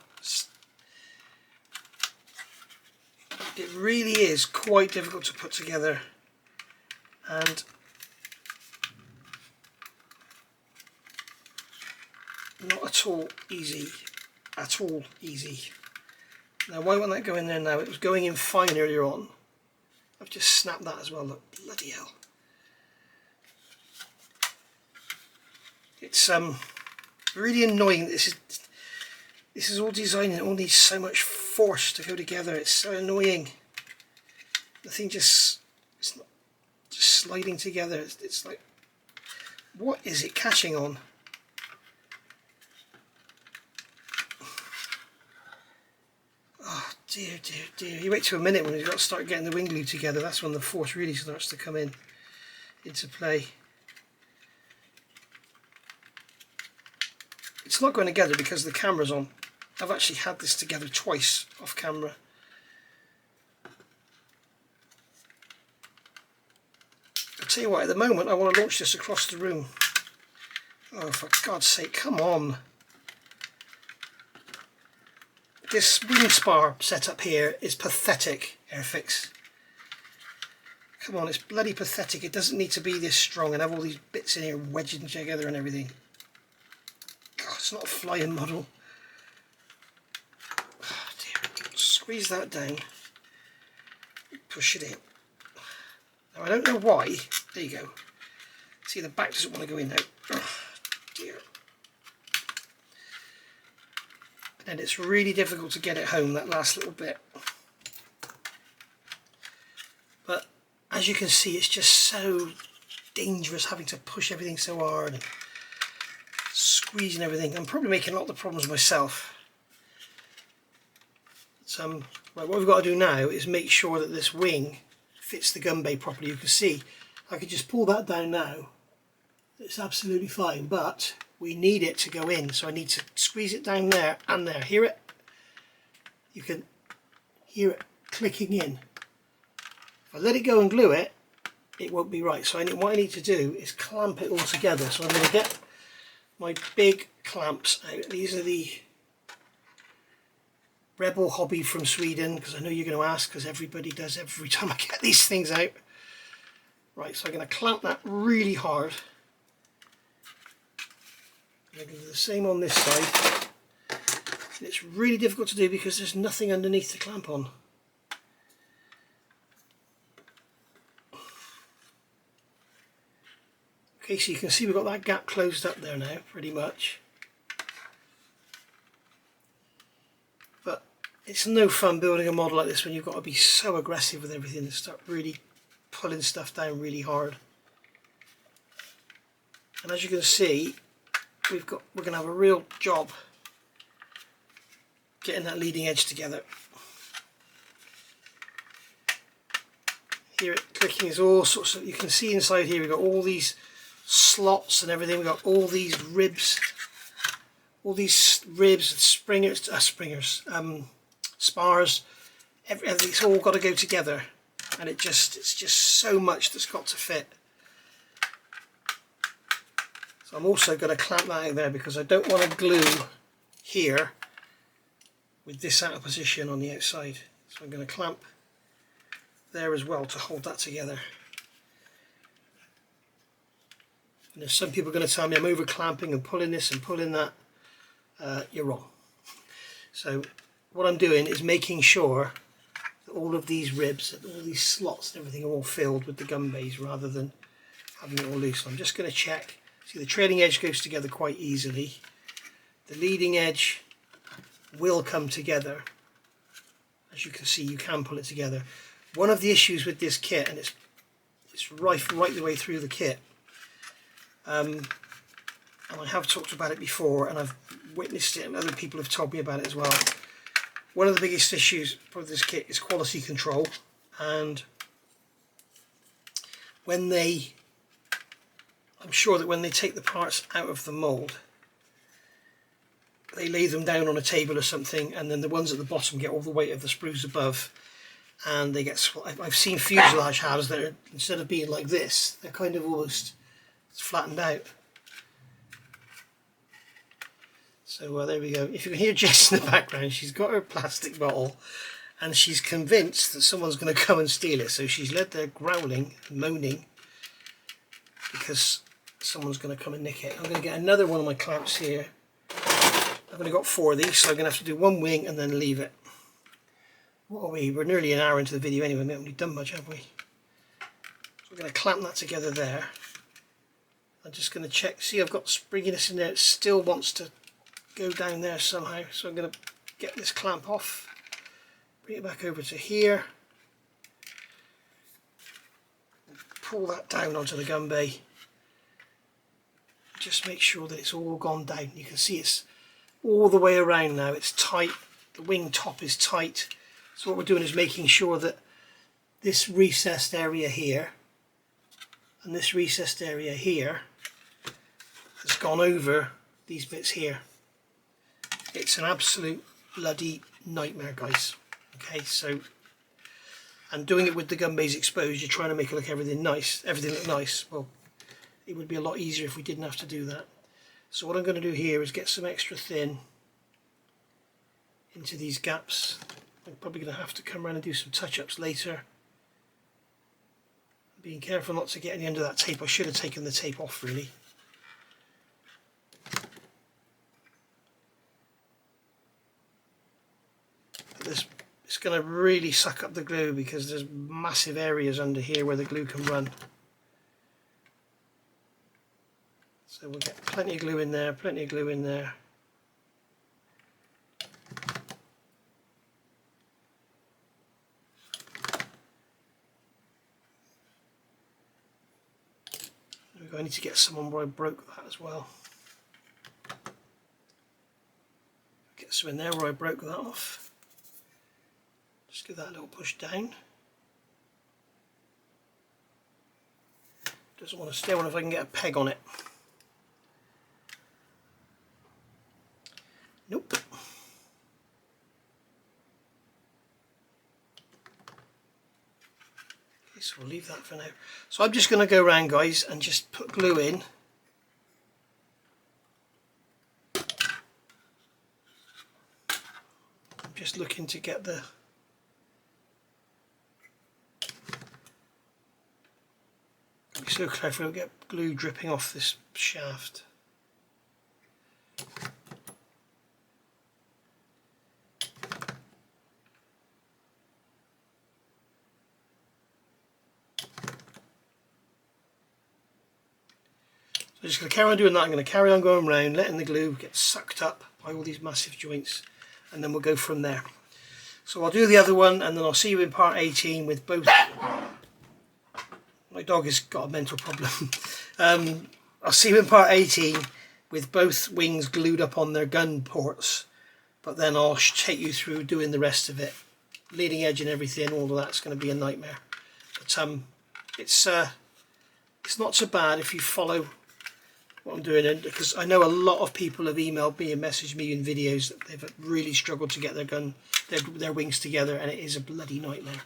It really is quite difficult to put together, and not at all easy. At all easy. Now why won't that go in there now? It was going in fine earlier on. I've just snapped that as well. Look, bloody hell. It's really annoying. This is all designed and it all needs so much force to go together. It's so annoying. The thing it's not just sliding together. It's like, what is it catching on? Oh dear, dear, dear. You wait till a minute when you've got to start getting the wing glue together. That's when the force really starts to come into play. It's not going together because the camera's on. I've actually had this together twice off camera. I'll tell you what, at the moment I want to launch this across the room. Oh, for God's sake, come on. This wing spar setup here is pathetic, Airfix. Come on, it's bloody pathetic. It doesn't need to be this strong and have all these bits in here wedged together and everything. God, it's not a flying model. Oh dear. Squeeze that down. Push it in. Now I don't know why. There you go. See, the back doesn't want to go in now. Oh dear. And it's really difficult to get it home, that last little bit. But as you can see, it's just so dangerous having to push everything so hard and squeezing everything. I'm probably making a lot of the problems myself. So, right, what we've got to do now is make sure that this wing fits the gun bay properly. You can see I could just pull that down now. It's absolutely fine, but we need it to go in, so I need to squeeze it down there and there. Hear it? You can hear it clicking in. If I let it go and glue it, it won't be right. So what I need to do is clamp it all together. So I'm going to get my big clamps out. These are the Rebel Hobby from Sweden, because I know you're going to ask, because everybody does every time I get these things out. Right, so I'm going to clamp that really hard. I'm going to do the same on this side. And it's really difficult to do because there's nothing underneath to clamp on. Okay, so you can see we've got that gap closed up there now, pretty much. But it's no fun building a model like this when you've got to be so aggressive with everything and start really pulling stuff down really hard. And as you can see, we're going to have a real job getting that leading edge together. Here clicking is all sorts of, you can see inside here we've got all these slots and everything. We've got all these ribs, springers, spars, everything's all got to go together, and it's just so much that's got to fit. So I'm also going to clamp that out there because I don't want to glue here with this out of position on the outside. So I'm going to clamp there as well to hold that together. And if some people are going to tell me I'm over clamping and pulling this and pulling that, you're wrong. So what I'm doing is making sure that all of these ribs, all these slots and everything are all filled with the gum bays rather than having it all loose. So I'm just going to check. See, the trailing edge goes together quite easily. The leading edge will come together. As you can see, you can pull it together. One of the issues with this kit, and it's right the way through the kit, and I have talked about it before and I've witnessed it and other people have told me about it as well. One of the biggest issues with this kit is quality control, and I'm sure that when they take the parts out of the mould, they lay them down on a table or something, and then the ones at the bottom get all the weight of the sprues above, and they get, I've seen fuselage halves that are, instead of being like this, they're kind of almost flattened out. So there we go. If you can hear Jess in the background, she's got her plastic bottle and she's convinced that someone's going to come and steal it. So she's led there growling and moaning because someone's going to come and nick it. I'm going to get another one of my clamps here. I've only got 4 of these, so I'm going to have to do one wing and then leave it. What are we? We're nearly an hour into the video anyway. We haven't really done much, have we? So we're going to clamp that together there. I'm just going to check. See, I've got springiness in there. It still wants to go down there somehow. So I'm going to get this clamp off. Bring it back over to here. Pull that down onto the gun bay. Just make sure that it's all gone down. You can see it's all the way around now. It's tight. The wing top is tight. So what we're doing is making sure that this recessed area here and this recessed area here has gone over these bits here. It's an absolute bloody nightmare, guys. Okay, so, and doing it with the gun bays exposed, you're trying to make it look everything look nice. Well, it would be a lot easier if we didn't have to do that. So what I'm going to do here is get some extra thin into these gaps. I'm probably going to have to come around and do some touch-ups later. Being careful not to get any under that tape. I should have taken the tape off, really. It's going to really suck up the glue because there's massive areas under here where the glue can run. So we'll get plenty of glue in there, plenty of glue in there. There we go. I need to get some on where I broke that as well. Get some in there where I broke that off. Just give that a little push down. Doesn't want to stay on if I can get a peg on it. Nope. Okay, so we'll leave that for now. So I'm just going to go around, guys, and just put glue in. I'm just looking to get the go careful, don't get glue dripping off this shaft. So I'm just going to carry on doing that. I'm going to carry on going around, letting the glue get sucked up by all these massive joints, and then we'll go from there. So I'll do the other one, and then I'll see you in part 18 with both. My dog has got a mental problem. I'll see you in part 18 with both wings glued up on their gun ports, but then I'll take you through doing the rest of it. Leading edge and everything, all of that's going to be a nightmare. But it's not so bad if you follow what I'm doing, and because I know a lot of people have emailed me and messaged me in videos that they've really struggled to get their wings together, and it is a bloody nightmare.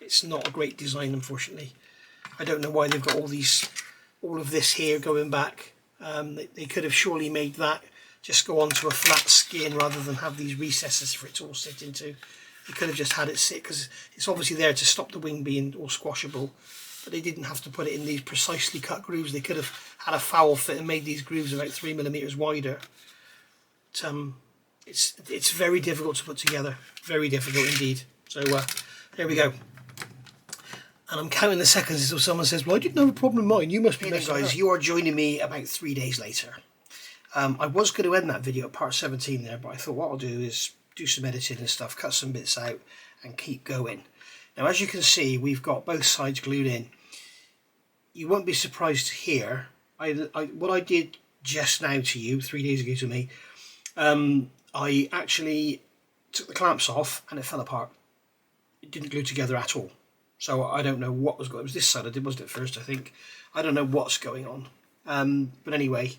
It's not a great design, unfortunately. I don't know why they've got all of this here going back. They could have surely made that just go onto a flat skin rather than have these recesses for it to all sit into. They could have just had it sit, because it's obviously there to stop the wing being all squashable, but they didn't have to put it in these precisely cut grooves. They could have had a foul fit and made these grooves about 3mm wider. But, it's very difficult to put together, very difficult indeed. So there we go. And I'm counting the seconds until someone says, well, I didn't have a problem with mine, you must be messing up. Guys, you are joining me about 3 days later. I was going to end that video at part 17 there, but I thought what I'll do is do some editing and stuff, cut some bits out and keep going. Now, as you can see, we've got both sides glued in. You won't be surprised to hear what I did just now to you, 3 days ago to me. I actually took the clamps off and it fell apart. It didn't glue together at all. So I don't know what was going on. It was this side I did, wasn't it, first, I think. I don't know what's going on. But anyway,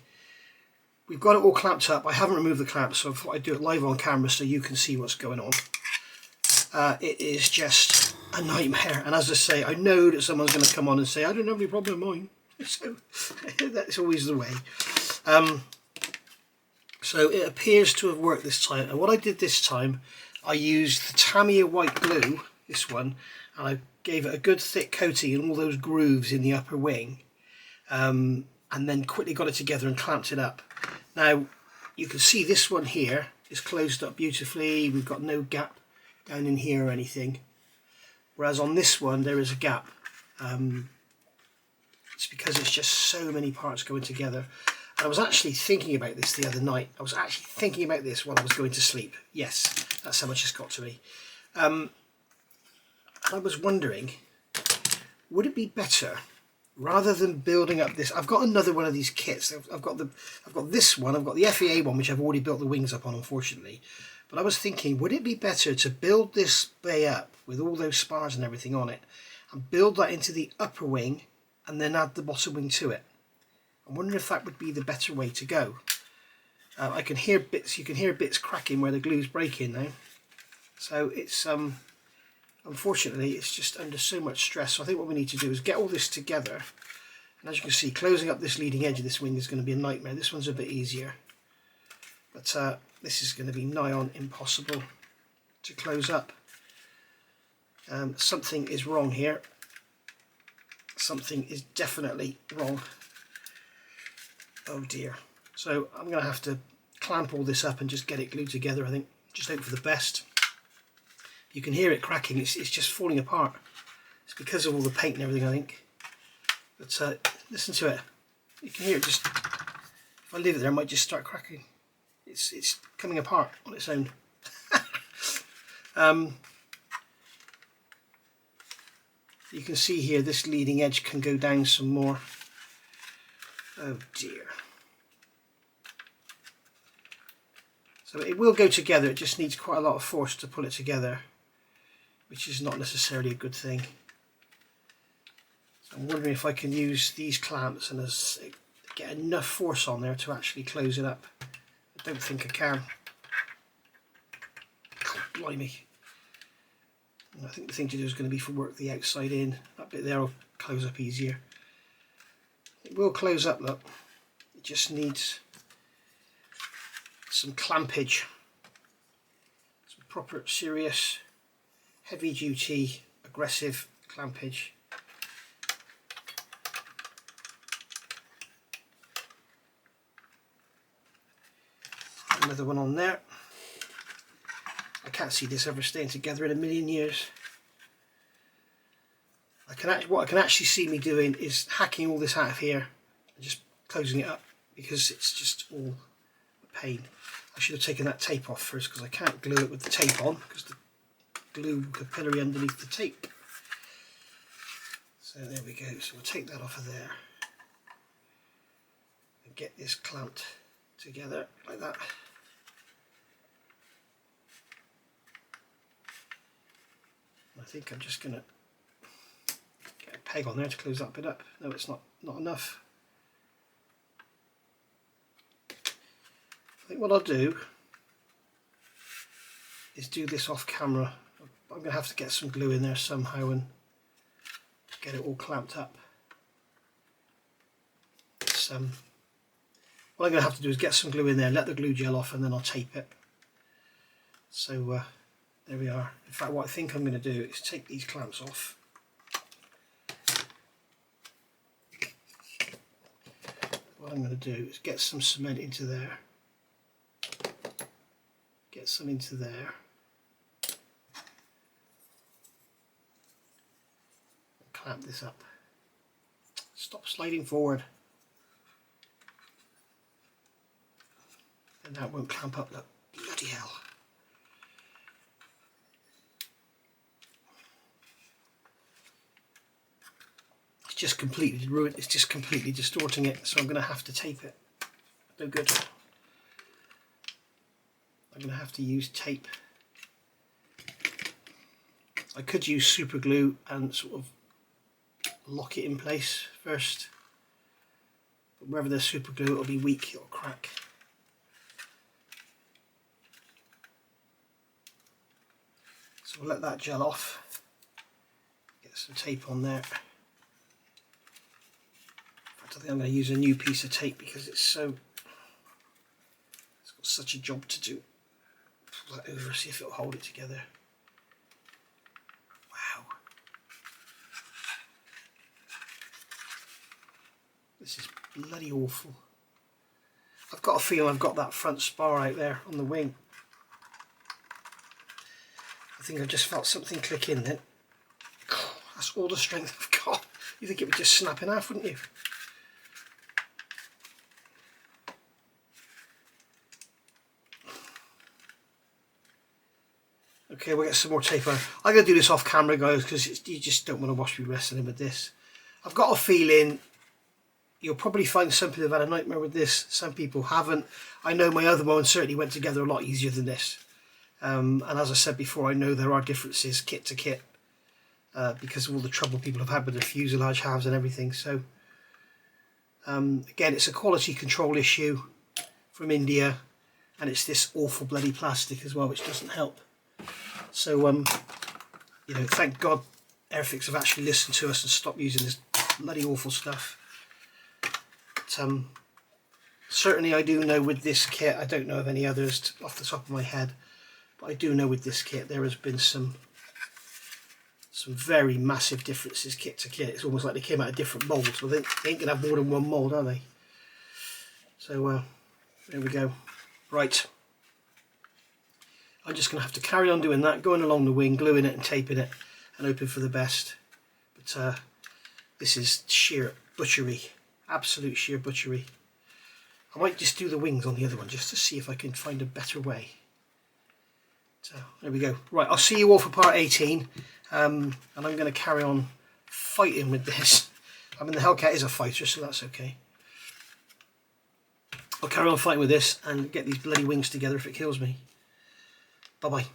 we've got it all clamped up. I haven't removed the clamps, so I thought I'd do it live on camera so you can see what's going on. It is just a nightmare. And as I say, I know that someone's going to come on and say, I don't have any problem with mine. So that's always the way. So it appears to have worked this time. And what I did this time, I used the Tamiya white glue, this one, and I gave it a good thick coating in all those grooves in the upper wing, and then quickly got it together and clamped it up. Now you can see this one here is closed up beautifully. We've got no gap down in here or anything, whereas on this one there is a gap. It's because it's just so many parts going together. And I was actually thinking about this the other night. I was actually thinking about this while I was going to sleep. Yes, that's how much it's got to me. I was wondering, would it be better, rather than building up this, I've got another one of these kits. I've got this one, I've got the FEA one, which I've already built the wings up on, unfortunately. But I was thinking, would it be better to build this bay up with all those spars and everything on it, and build that into the upper wing, and then add the bottom wing to it? I wonder if that would be the better way to go. I can hear bits, you can hear bits cracking where the glue's breaking now. So it's unfortunately, it's just under so much stress. So I think what we need to do is get all this together. And as you can see, closing up this leading edge of this wing is going to be a nightmare. This one's a bit easier. But this is going to be nigh on impossible to close up. Something is wrong here. Something is definitely wrong. Oh dear. So I'm going to have to clamp all this up and just get it glued together, I think. Just hope for the best. You can hear it cracking, it's just falling apart. It's because of all the paint and everything, I think. But listen to it. You can hear it just, if I leave it there, it might just start cracking. It's coming apart on its own. You can see here, this leading edge can go down some more. Oh dear. So it will go together, it just needs quite a lot of force to pull it together, which is not necessarily a good thing. So I'm wondering if I can use these clamps and get enough force on there to actually close it up. I don't think I can. Oh, blimey. I think the thing to do is going to be for work the outside in. That bit there will close up easier. It will close up, look. It just needs some clampage. Some proper, serious, heavy duty, aggressive clampage. another one on there. I can't see this ever staying together in a million years. What I can actually see me doing is hacking all this out of here and just closing it up, because it's just all a pain. I should have taken that tape off first, because I can't glue it with the tape on, because the glue capillary underneath the tape. So there we go. So we'll take that off of there and get this clamped together like that. I think I'm just going to get a peg on there to close that bit up. No, it's not enough. I think what I'll do is do this off camera. I'm going to have to get some glue in there somehow and get it all clamped up. What I'm going to have to do is get some glue in there, let the glue gel off, and then I'll tape it. So there we are. In fact, what I think I'm going to do is take these clamps off. What I'm going to do is get some cement into there. Get some into there. Clamp this up. Stop sliding forward. And that won't clamp up, look. Bloody hell. It's just completely ruined. It's just completely distorting it, so I'm going to have to tape it. No good. I'm going to have to use tape. I could use super glue and sort of lock it in place first, but wherever there's super glue, it'll be weak, it'll crack. So we'll let that gel off, get some tape on there. In fact, I think I'm going to use a new piece of tape because it's got such a job to do. Pull that over, see if it'll hold it together. Wow. This is bloody awful. I've got a feeling I've got that front spar out there on the wing. I think I just felt something click in then. That's all the strength I've got. You think it would just snap in half, wouldn't you? Okay, we'll get some more tape on. I'm going to do this off camera, guys, because you just don't want to watch me wrestling with this. I've got a feeling you'll probably find some people have had a nightmare with this. Some people haven't. I know my other one certainly went together a lot easier than this. And as I said before, I know there are differences kit to kit because of all the trouble people have had with the fuselage halves and everything. So again, it's a quality control issue from India, and it's this awful bloody plastic as well, which doesn't help. So you know, thank God Airfix have actually listened to us and stopped using this bloody awful stuff. But, certainly I do know with this kit, I don't know of any others off the top of my head, but I do know with this kit there has been some very massive differences kit to kit. It's almost like they came out of different moulds. Well, they ain't going to have more than one mould, are they? So there we go. Right. I'm just going to have to carry on doing that, going along the wing, gluing it and taping it, and hoping for the best. But this is sheer butchery, absolute sheer butchery. I might just do the wings on the other one just to see if I can find a better way. So there we go. Right, I'll see you all for part 18, and I'm going to carry on fighting with this. I mean, the Hellcat is a fighter, so that's okay. I'll carry on fighting with this and get these bloody wings together if it kills me. Bye bye.